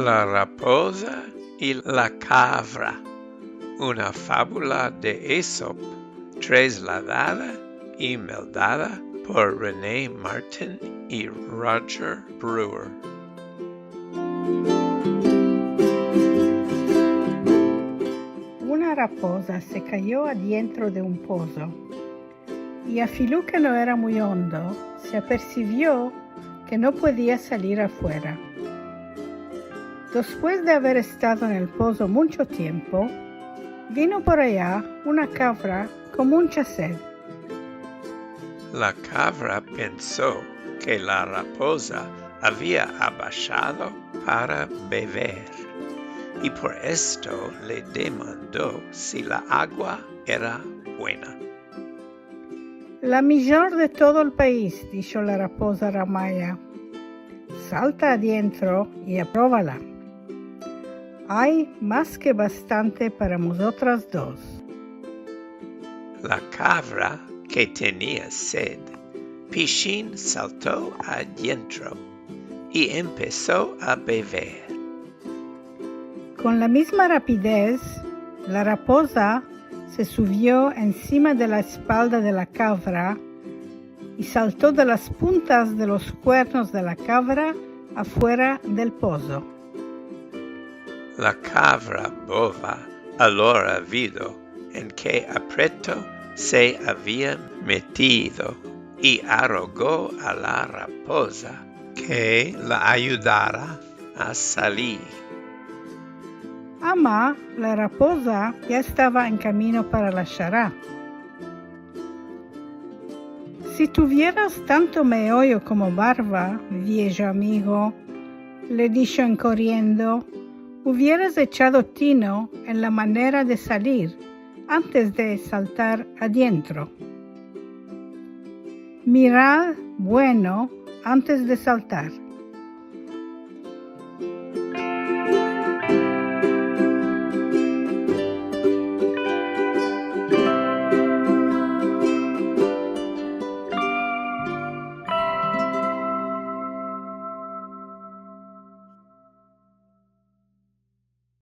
La raposa y la cabra, una fábula de Aesop, trasladada y meldada por René Martin y Roger Brewer. Una raposa se cayó adentro de un pozo y a filo que no era muy hondo, se apercibió que no podía salir afuera. Después de haber estado en el pozo mucho tiempo, vino por allá una cabra con mucha sed. La cabra pensó que la raposa había abajado para beber y por esto le demandó si la agua era buena. La mejor de todo el país, dijo la raposa ramaya. Salta adentro y apróbala. Hay más que bastante para nosotras dos. La cabra, que tenía sed, pichín saltó adentro y empezó a beber. Con la misma rapidez, la raposa se subió encima de la espalda de la cabra y saltó de las puntas de los cuernos de la cabra afuera del pozo. La cabra boba allora vio en qué aprieto se había metido y arrogó a la raposa que la ayudara a salir. Ama, la raposa ya estaba en camino para la chará. Si tuvieras tanto meollo como barba, viejo amigo, le dijo en corriendo, hubieras echado tino en la manera de salir antes de saltar adentro. Mirad bueno antes de saltar.